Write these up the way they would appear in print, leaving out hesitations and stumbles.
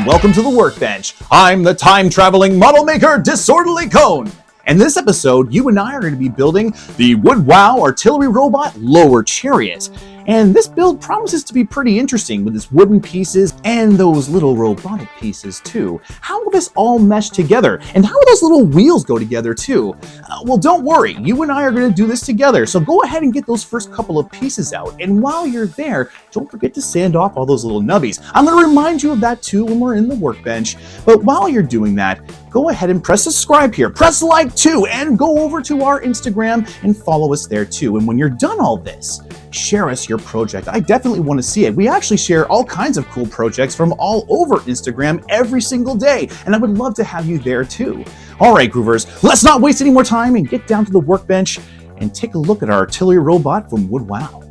and welcome to the Workbench. I'm the time-traveling model maker, Disorderly Cone. In this episode, you and I are going to be building the WoodWOW artillery robot lower Chariot. And this build promises to be pretty interesting with its wooden pieces and those little robotic pieces too. How will this all mesh together? And how will those little wheels go together too? Well, don't worry, you and I are going to do this together. So go ahead and get those first couple of pieces out. And while you're there, don't forget to sand off all those little nubbies. I'm going to remind you of that too when we're in the Workbench. But while you're doing that, go ahead and press subscribe here, press like too, and go over to our Instagram and follow us there too. And when you're done all this, share us your project. I definitely want to see it. We actually share all kinds of cool projects from all over Instagram every single day, and I would love to have you there too. All right, Groovers, let's not waste any more time and get down to the Workbench and take a look at our artillery robot from WoodWOW.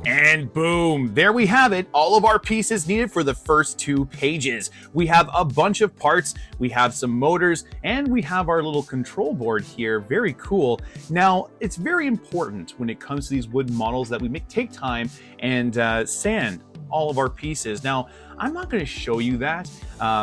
And boom, there we have it. All of our pieces needed for the first 2 pages. We have a bunch of parts, we have some motors, and we have our little control board here. Very cool. Now, it's very important when it comes to these wooden models that we take time and sand all of our pieces. Now, I'm not going to show you that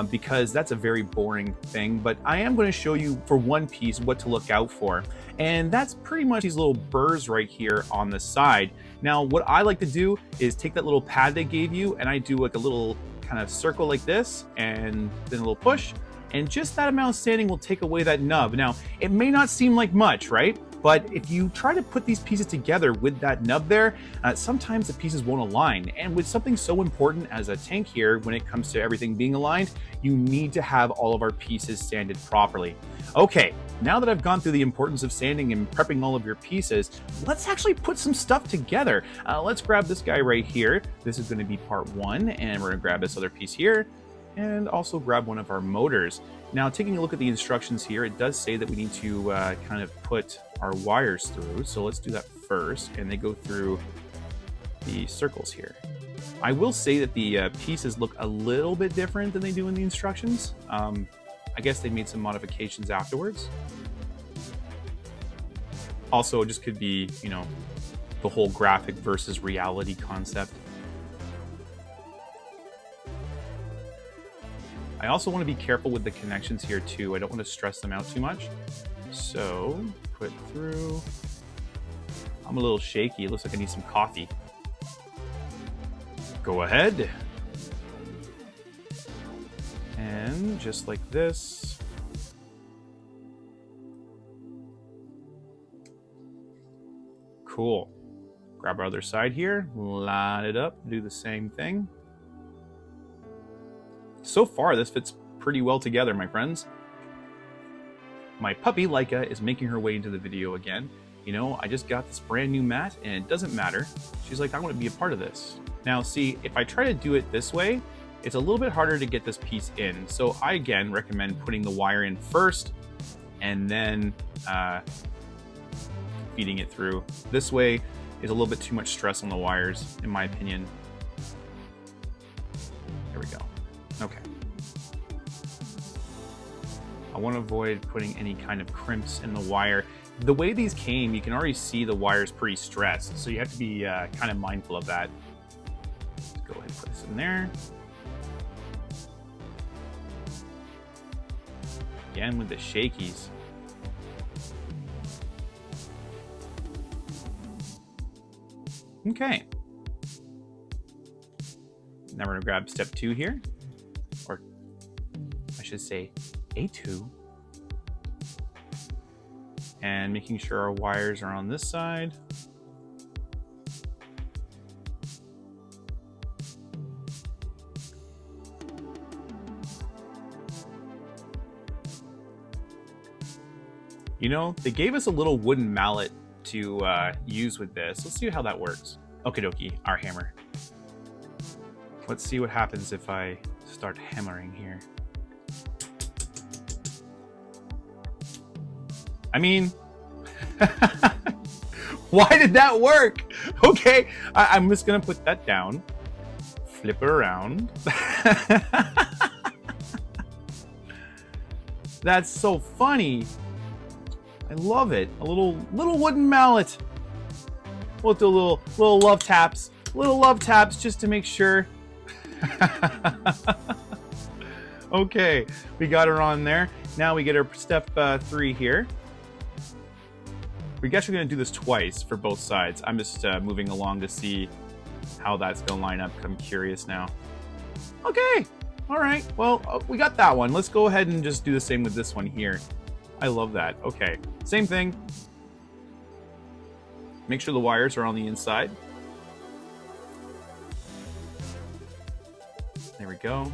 because that's a very boring thing, but I am going to show you for one piece what to look out for. And that's pretty much these little burrs right here on the side. Now, what I like to do is take that little pad they gave you and I do like a little kind of circle like this and then a little push. And just that amount of sanding will take away that nub. Now, it may not seem like much, right? But if you try to put these pieces together with that nub there, sometimes the pieces won't align. And with something so important as a tank here, when it comes to everything being aligned, you need to have all of our pieces sanded properly. Okay, now that I've gone through the importance of sanding and prepping all of your pieces, let's actually put some stuff together. Let's grab this guy right here. This is gonna be part 1, and we're gonna grab this other piece here, and also grab one of our motors. Now, taking a look at the instructions here, it does say that we need to kind of put our wires through. So let's do that first, and they go through the circles here. I will say that the pieces look a little bit different than they do in the instructions. I guess they made some modifications afterwards. Also, it just could be, you know, the whole graphic versus reality concept. I also want to be careful with the connections here too. I don't want to stress them out too much. So, put through. I'm a little shaky. It looks like I need some coffee. Go ahead. And just like this. Cool. Grab our other side here, line it up, do the same thing. So far, this fits pretty well together, my friends. My puppy, Laika, is making her way into the video again. You know, I just got this brand new mat, and it doesn't matter. She's like, I want to be a part of this. Now, see, if I try to do it this way, it's a little bit harder to get this piece in. So I, again, recommend putting the wire in first, and then feeding it through. This way is a little bit too much stress on the wires, in my opinion. There we go. Okay. I want to avoid putting any kind of crimps in the wire. The way these came, you can already see the wire's pretty stressed, so you have to be kind of mindful of that. Let's go ahead and put this in there. Again with the shakies. Okay. Now we're gonna grab step 2 here. Or I should say A2, and making sure our wires are on this side. You know, they gave us a little wooden mallet to use with this. Let's see how that works. Okie dokie, our hammer. Let's see what happens if I start hammering here. I mean, why did that work? Okay, I'm just gonna put that down, flip it around. That's so funny. I love it. A little wooden mallet. We'll do little love taps just to make sure. Okay, we got her on there. Now we get our step 3 here. We're actually going to do this twice for both sides. I'm just moving along to see how that's going to line up. I'm curious now. Okay, all right. Well, we got that one. Let's go ahead and just do the same with this one here. I love that. Okay, same thing. Make sure the wires are on the inside. There we go.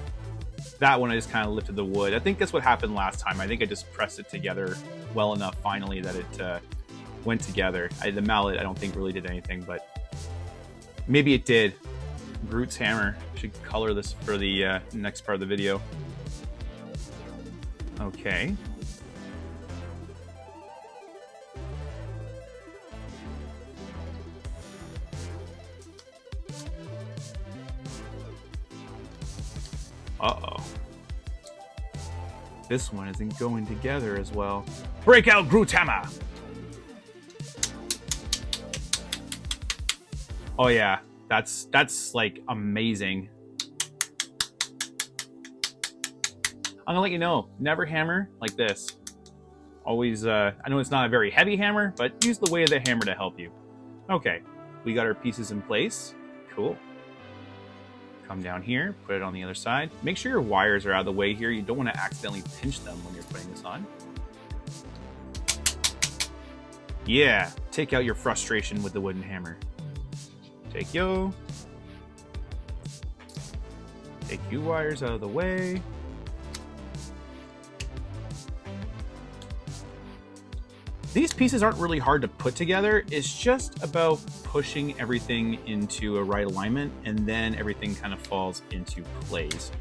That one I just kind of lifted the wood. I think that's what happened last time. I think I just pressed it together well enough finally that it went together. The mallet I don't think really did anything, but maybe it did. Groot's hammer. Should color this for the next part of the video. Okay. Uh-oh. This one isn't going together as well. Break out Groot's hammer! Oh yeah, that's like amazing. I'm gonna let you know, never hammer like this. Always, I know it's not a very heavy hammer, but use the weight of the hammer to help you. Okay, we got our pieces in place. Cool. Come down here, put it on the other side. Make sure your wires are out of the way here. You don't want to accidentally pinch them when you're putting this on. Yeah, take out your frustration with the wooden hammer. Take you wires out of the way. These pieces aren't really hard to put together. It's just about pushing everything into a right alignment, and then everything kind of falls into place.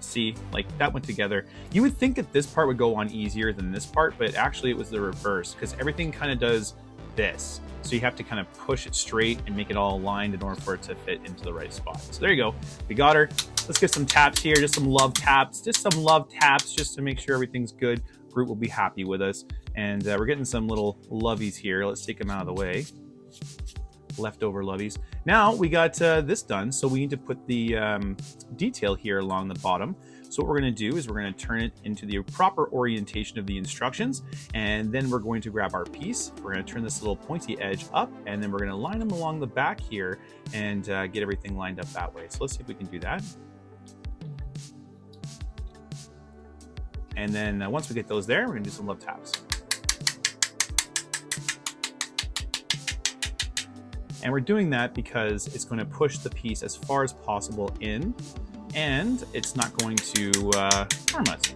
See, like that went together. You would think that this part would go on easier than this part, but actually it was the reverse, because everything kind of does this. So you have to kind of push it straight and make it all aligned in order for it to fit into the right spot. So there you go. We got her. Let's get some taps here, just some love taps. Just some love taps just to make sure everything's good. Groot will be happy with us. And we're getting some little loveys here. Let's take them out of the way. Leftover loveys. Now we got this done, so we need to put the detail here along the bottom. So what we're going to do is we're going to turn it into the proper orientation of the instructions, and then we're going to grab our piece. We're going to turn this little pointy edge up, and then we're going to line them along the back here and get everything lined up that way. So let's see if we can do that. And then once we get those there, we're going to do some love taps. And we're doing that because it's going to push the piece as far as possible in, and it's not going to harm us.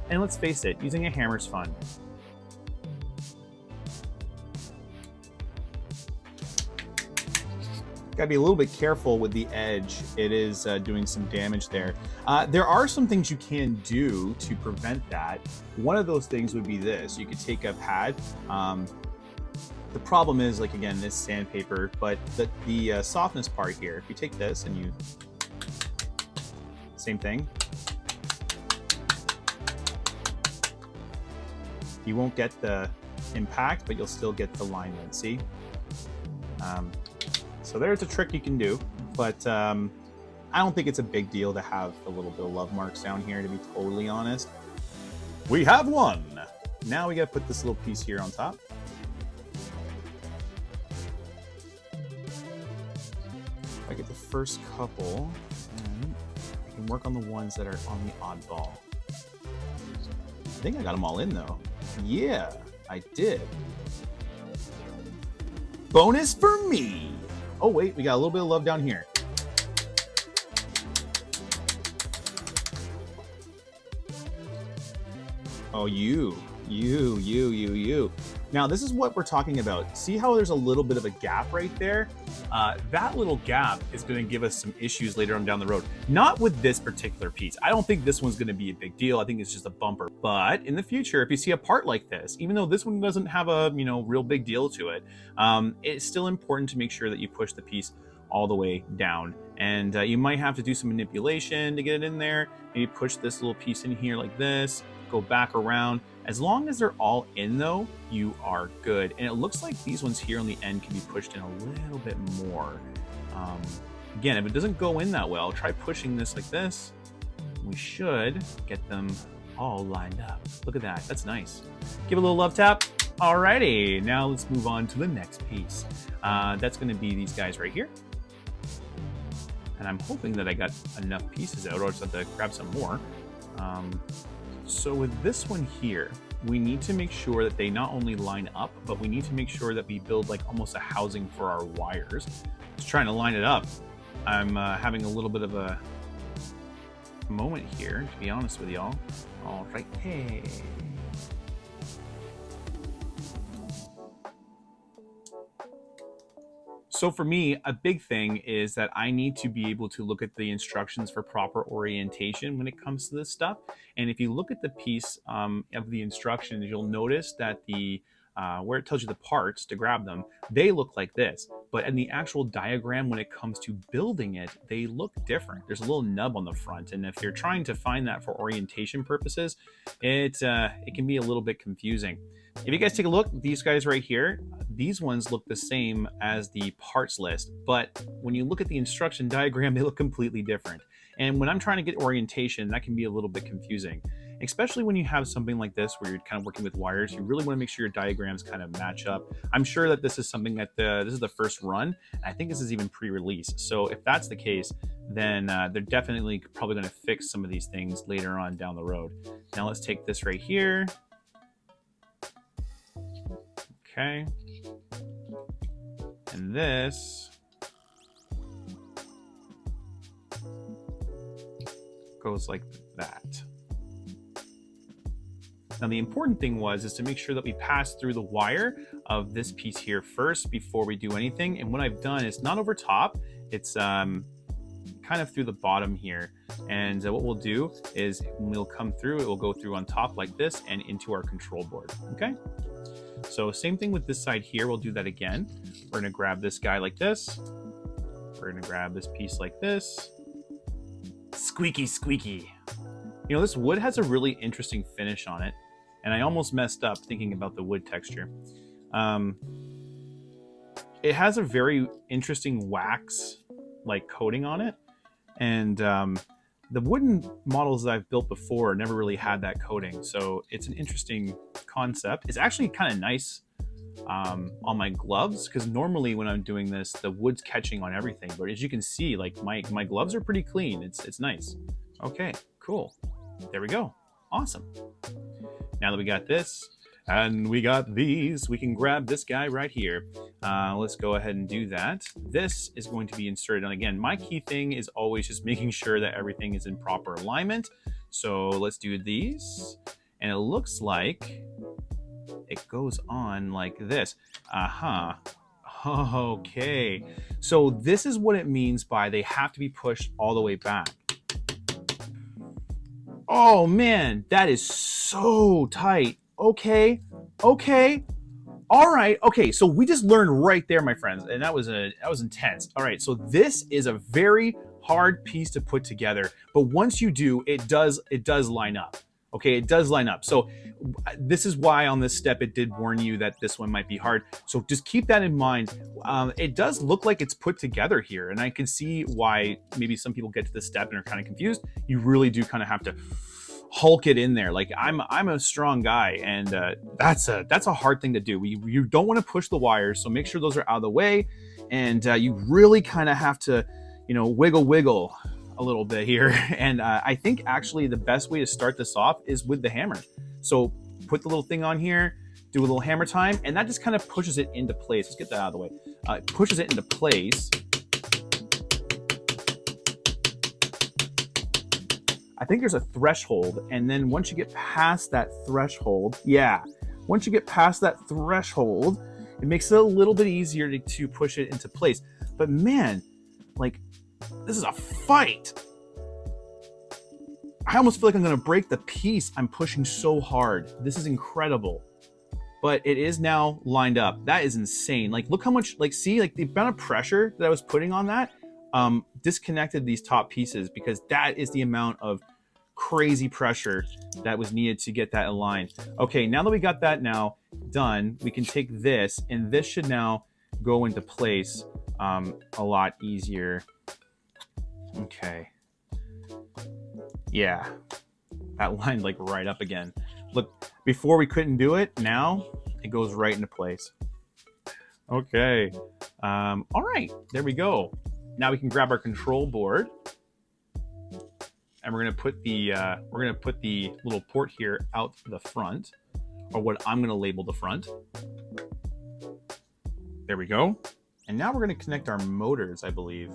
And let's face it, using a hammer's fun. Gotta be a little bit careful with the edge. It is doing some damage there. There are some things you can do to prevent that. One of those things would be this. You could take a pad. The problem is, like, again, this sandpaper, but the softness part here, if you take this and you, same thing, you won't get the impact, but you'll still get the alignment, see? So there's a trick you can do, but I don't think it's a big deal to have a little bit of love marks down here, to be totally honest. We have one! Now we gotta put this little piece here on top. I get the first couple, and I can work on the ones that are on the oddball. I think I got them all in though. Yeah, I did. Bonus for me. Oh wait, we got a little bit of love down here. Oh, you. Now, this is what we're talking about. See how there's a little bit of a gap right there? That little gap is going to give us some issues later on down the road. Not with this particular piece. I don't think this one's going to be a big deal. I think it's just a bumper. But in the future, if you see a part like this, even though this one doesn't have a real big deal to it, it's still important to make sure that you push the piece all the way down. And you might have to do some manipulation to get it in there. Maybe push this little piece in here like this, go back around. As long as they're all in though, you are good. And it looks like these ones here on the end can be pushed in a little bit more. Again, if it doesn't go in that well, try pushing this like this. We should get them all lined up. Look at that, that's nice. Give a little love tap. Alrighty, now let's move on to the next piece. That's gonna be these guys right here. And I'm hoping that I got enough pieces out, or I'll just have to grab some more. So with this one here, we need to make sure that they not only line up, but we need to make sure that we build like almost a housing for our wires. Just trying to line it up. I'm having a little bit of a moment here, to be honest with y'all. All right, hey. So for me, a big thing is that I need to be able to look at the instructions for proper orientation when it comes to this stuff. And if you look at the piece of the instructions, you'll notice that the where it tells you the parts to grab them, they look like this. But in the actual diagram, when it comes to building it, they look different. There's a little nub on the front. And if you're trying to find that for orientation purposes, it can be a little bit confusing. If you guys take a look, these guys right here, these ones look the same as the parts list, but when you look at the instruction diagram, they look completely different. And when I'm trying to get orientation, that can be a little bit confusing, especially when you have something like this where you're kind of working with wires. You really want to make sure your diagrams kind of match up. I'm sure that this is something that this is the first run. I think this is even pre-release. So if that's the case, then they're definitely probably going to fix some of these things later on down the road. Now let's take this right here. Okay, and this goes like that. Now the important thing is to make sure that we pass through the wire of this piece here first before we do anything. And what I've done is not over top, it's kind of through the bottom here. And what we'll do is when we'll come through, it will go through on top like this and into our control board, okay? So same thing with this side here, we'll do that again. We're gonna grab this guy like this. We're gonna grab this piece like this. Squeaky, squeaky. You know, this wood has a really interesting finish on it, and I almost messed up thinking about the wood texture. It has a very interesting wax-like coating on it, and the wooden models that I've built before never really had that coating, so it's an interesting concept. It's actually kind of nice on my gloves, because normally when I'm doing this, the wood's catching on everything, but as you can see, like my gloves are pretty clean. It's nice. Okay, cool. There we go. Awesome. Now that we got this, and we got these, we can grab this guy right here. Let's go ahead and do that. This is going to be inserted. And again, my key thing is always just making sure that everything is in proper alignment. So let's do these. And it looks like it goes on like this. Uh-huh. Okay. So this is what it means by they have to be pushed all the way back. Oh man, that is so tight. Okay, okay, all right, okay. So we just learned right there, my friends, and that was intense. All right, so this is a very hard piece to put together, but once you do, it does line up. Okay, it does line up. So this is why on this step it did warn you that this one might be hard. So just keep that in mind. It does look like it's put together here, and I can see why maybe some people get to this step and are kind of confused. You really do kind of have to hulk it in there. Like I'm a strong guy, and that's a hard thing to do. You don't want to push the wires, so make sure those are out of the way, and you really kind of have to, you know, wiggle a little bit here. And I think actually the best way to start this off is with the hammer. So put the little thing on here, do a little hammer time, and that just kind of pushes it into place. Let's get that out of the way. It pushes it into place. I think there's a threshold, and then once you get past that threshold, once you get past that threshold, it makes it a little bit easier to push it into place. But man, like, this is a fight. I almost feel like I'm gonna break the piece. I'm pushing so hard. This is incredible. But it is now lined up. That is insane. Like, look how much, like, see, like the amount of pressure that I was putting on that disconnected these top pieces, because that is the amount of crazy pressure that was needed to get that aligned. Okay, now that we got that now done, we can take this, and this should now go into place a lot easier. Okay. Yeah, that lined like right up again. Look, before we couldn't do it, now it goes right into place. Okay. All right, there we go. Now we can grab our control board, and we're gonna put the little port here out the front, or what I'm gonna label the front. There we go. And now we're gonna connect our motors, I believe.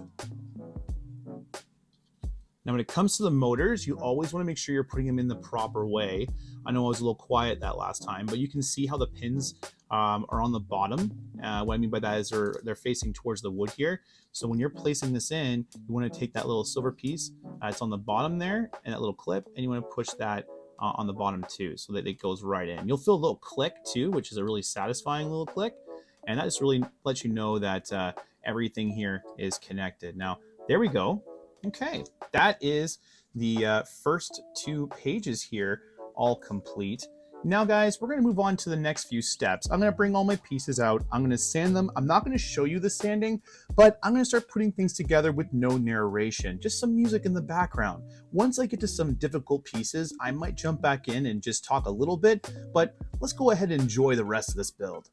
Now, when it comes to the motors, you always want to make sure you're putting them in the proper way. I know I was a little quiet that last time, but you can see how the pins are on the bottom. What I mean by that is they're facing towards the wood here. So when you're placing this in, you want to take that little silver piece, it's on the bottom there, and that little clip, and you want to push that on the bottom too, so that it goes right in. You'll feel a little click too, which is a really satisfying little click, and that just really lets you know that everything here is connected. Now, there we go. Okay, that is the first 2 pages here all complete. Now, guys, we're going to move on to the next few steps. I'm going to bring all my pieces out. I'm going to sand them. I'm not going to show you the sanding, but I'm going to start putting things together with no narration, just some music in the background. Once I get to some difficult pieces, I might jump back in and just talk a little bit, but let's go ahead and enjoy the rest of this build.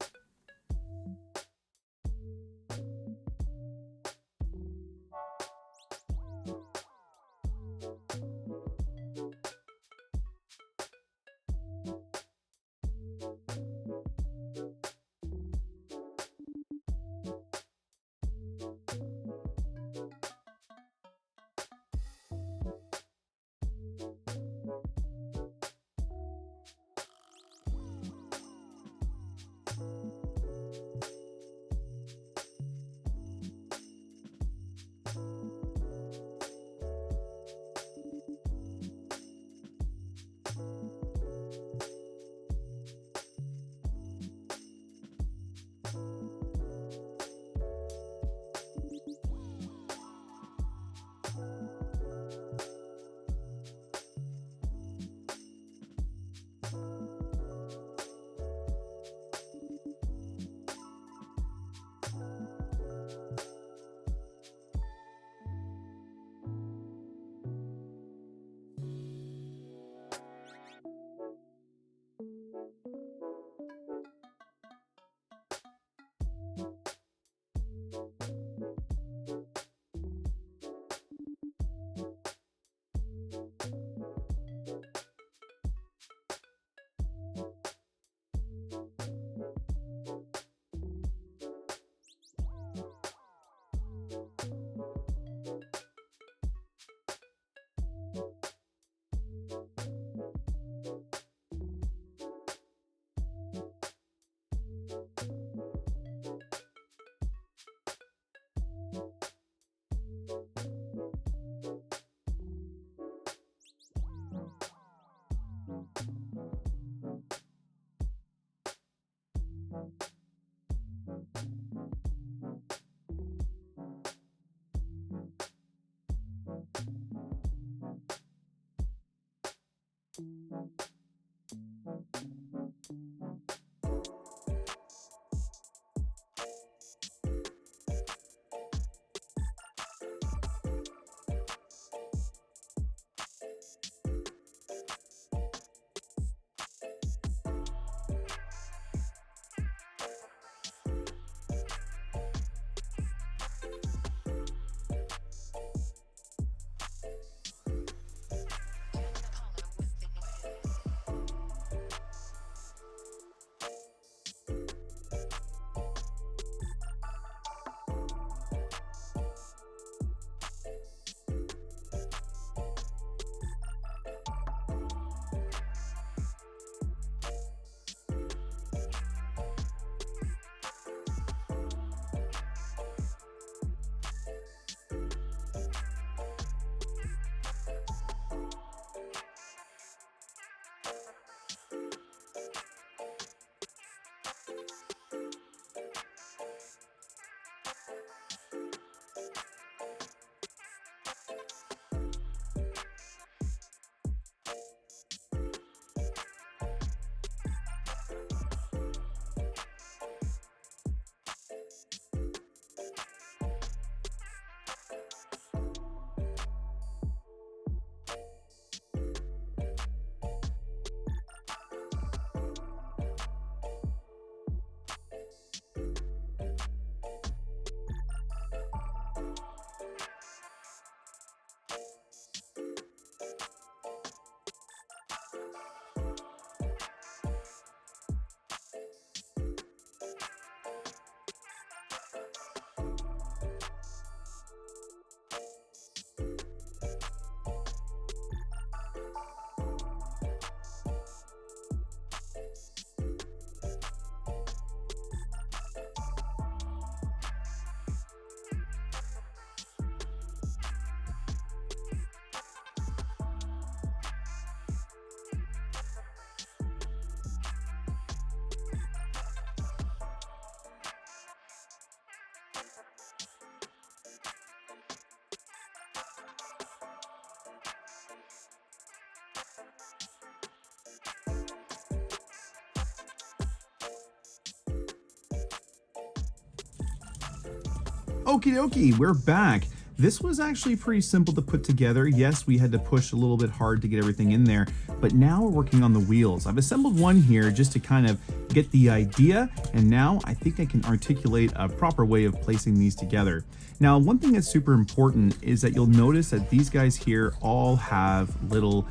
Okie dokie, we're back. This was actually pretty simple to put together. Yes, we had to push a little bit hard to get everything in there, but now we're working on the wheels. I've assembled one here just to kind of get the idea, and now I think I can articulate a proper way of placing these together. Now, one thing that's super important is that you'll notice that these guys here all have little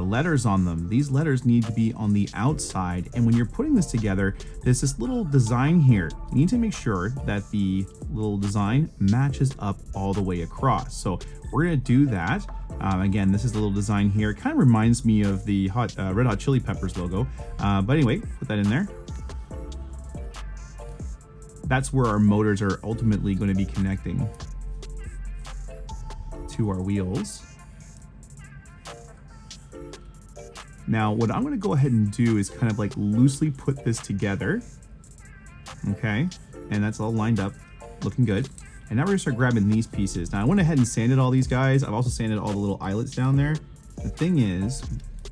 letters on them. These letters need to be on the outside, and when you're putting this together, there's this little design here. You need to make sure that the little design matches up all the way across. So we're gonna do that. Again, this is the little design here. It kind of reminds me of the Red Hot Chili Peppers logo. But anyway, put that in there. That's where our motors are ultimately going to be connecting to our wheels. Now, what I'm going to go ahead and do is kind of like loosely put this together. Okay, and that's all lined up, looking good. And now we're gonna start grabbing these pieces. Now I went ahead and sanded all these guys. I've also sanded all the little eyelets down there. The thing is,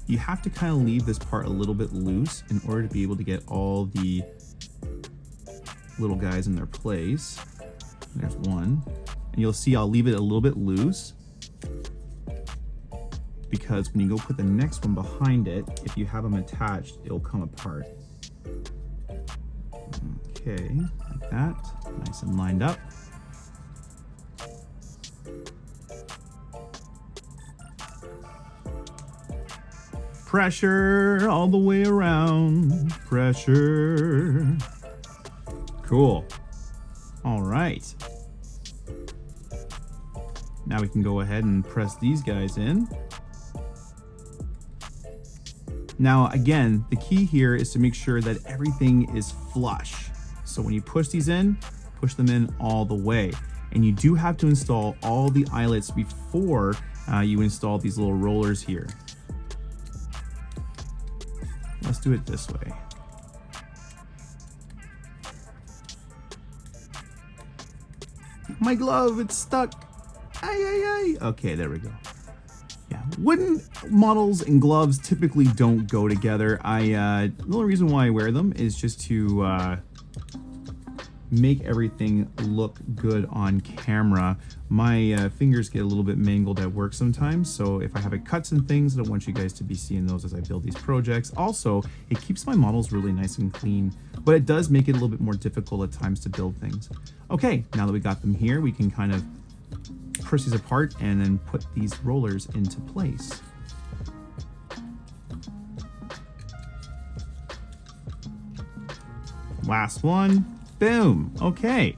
you have to kind of leave this part a little bit loose in order to be able to get all the little guys in their place. There's one. And you'll see I'll leave it a little bit loose, because when you go put the next one behind it, if you have them attached, it'll come apart. Okay, like that, nice and lined up. Pressure all the way around, pressure. Cool. All right. Now we can go ahead and press these guys in. Now, again, the key here is to make sure that everything is flush. So when you push these in, push them in all the way. And you do have to install all the eyelets before you install these little rollers here. Let's do it this way. My glove, it's stuck. Ay, ay, ay. Okay, there we go. Yeah, wooden models and gloves typically don't go together. The only reason why I wear them is just to make everything look good on camera. My fingers get a little bit mangled at work sometimes, so if I have cuts and things, I don't want you guys to be seeing those as I build these projects. Also, it keeps my models really nice and clean, but it does make it a little bit more difficult at times to build things. Okay, now that we got them here, we can kind of push these apart and then put these rollers into place. Last one. Boom. Okay.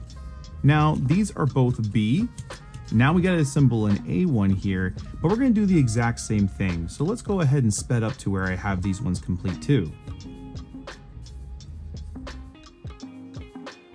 Now these are both B. Now we got to assemble an A one here, but we're going to do the exact same thing. So let's go ahead and sped up to where I have these ones complete too.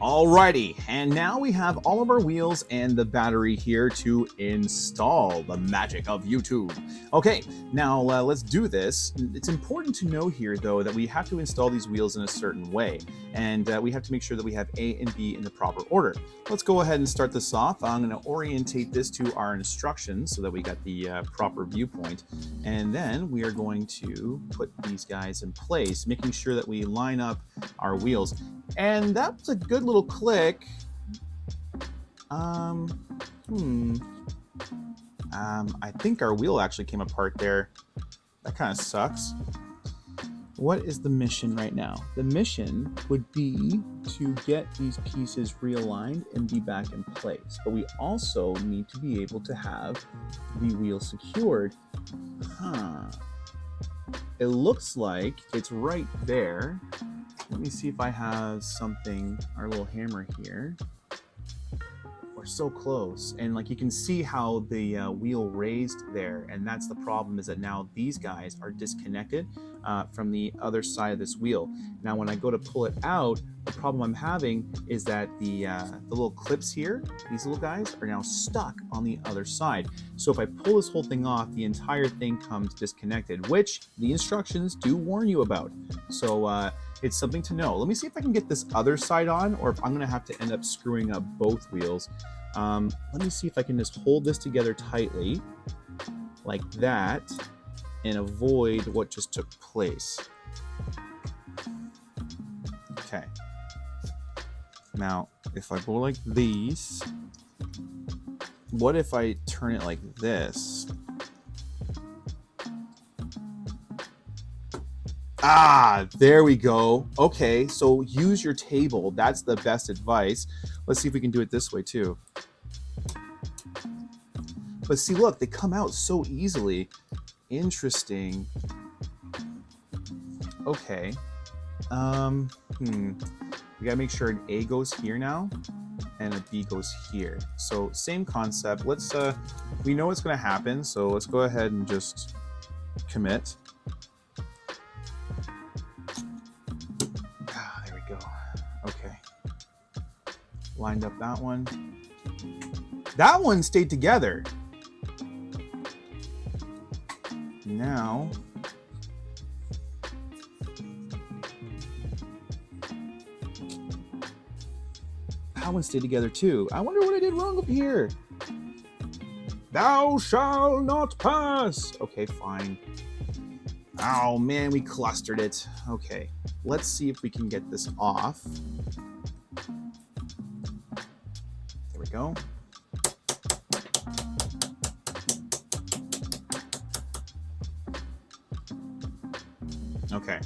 Alrighty, and now we have all of our wheels and the battery here to install. The magic of YouTube. Okay, now let's do this. It's important to know here though that we have to install these wheels in a certain way, and we have to make sure that we have A and B in the proper order. Let's go ahead and start this off. I'm going to orientate this to our instructions so that we got the proper viewpoint, and then we are going to put these guys in place, making sure that we line up our wheels. And that was a good little click. I think our wheel actually came apart there. That kind of sucks. What is the mission right now? The mission would be to get these pieces realigned and be back in place. But we also need to be able to have the wheel secured. It looks like it's right there. Let me see if I have something, our little hammer here. We're so close. And like you can see how the wheel raised there. And that's the problem, is that now these guys are disconnected from the other side of this wheel. Now when I go to pull it out, the problem I'm having is that the little clips here, these little guys, are now stuck on the other side. So if I pull this whole thing off, the entire thing comes disconnected, which the instructions do warn you about. So it's something to know. Let me see if I can get this other side on, or if I'm gonna have to end up screwing up both wheels. Let me see if I can just hold this together tightly, like that, and avoid what just took place. Okay. Now, if I go like these, what if I turn it like this? Ah, there we go. Okay, so use your table. That's the best advice. Let's see if we can do it this way too. But see, look, they come out so easily. Interesting. Okay. We gotta make sure an A goes here now and a B goes here. So same concept. Let's we know what's gonna happen, so let's go ahead and just commit. There we go. Okay. Lined up that one. That one stayed together. Now that one stayed together too. I wonder what I did wrong up here. Thou shalt not pass. Okay, fine. Oh man, we clustered it. Okay, let's see if we can get this off. There we go. Okay.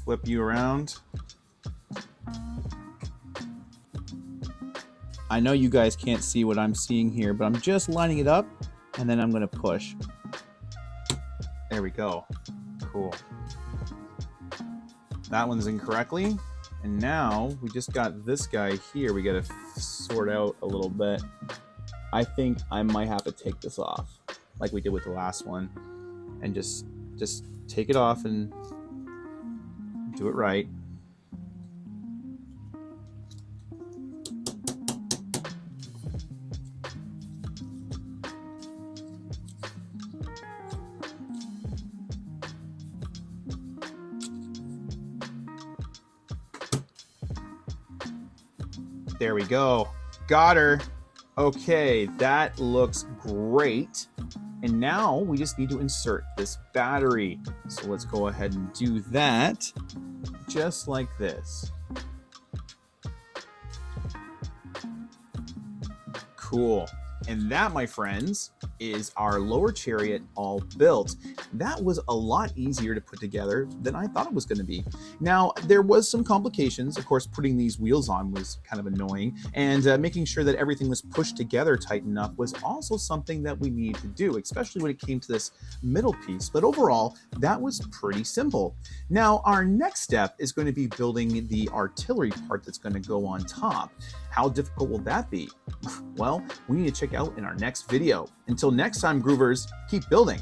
Flip you around. I know you guys can't see what I'm seeing here, but I'm just lining it up, and then I'm going to push. There we go. Cool. That one's incorrectly. And now we just got this guy here. We got to sort out a little bit. I think I might have to take this off, like we did with the last one, and just take it off and do it right. There we go. Got her. Okay, that looks great. And now we just need to insert this battery. So let's go ahead and do that just like this. Cool. And that, my friends, is our lower chariot all built. That was a lot easier to put together than I thought it was going to be. Now, there was some complications. Of course, putting these wheels on was kind of annoying, and making sure that everything was pushed together tight enough was also something that we needed to do, especially when it came to this middle piece. But overall, that was pretty simple. Now, our next step is going to be building the artillery part that's going to go on top. How difficult will that be? Well, we need to check out in our next video. Until next time, Groovers, keep building.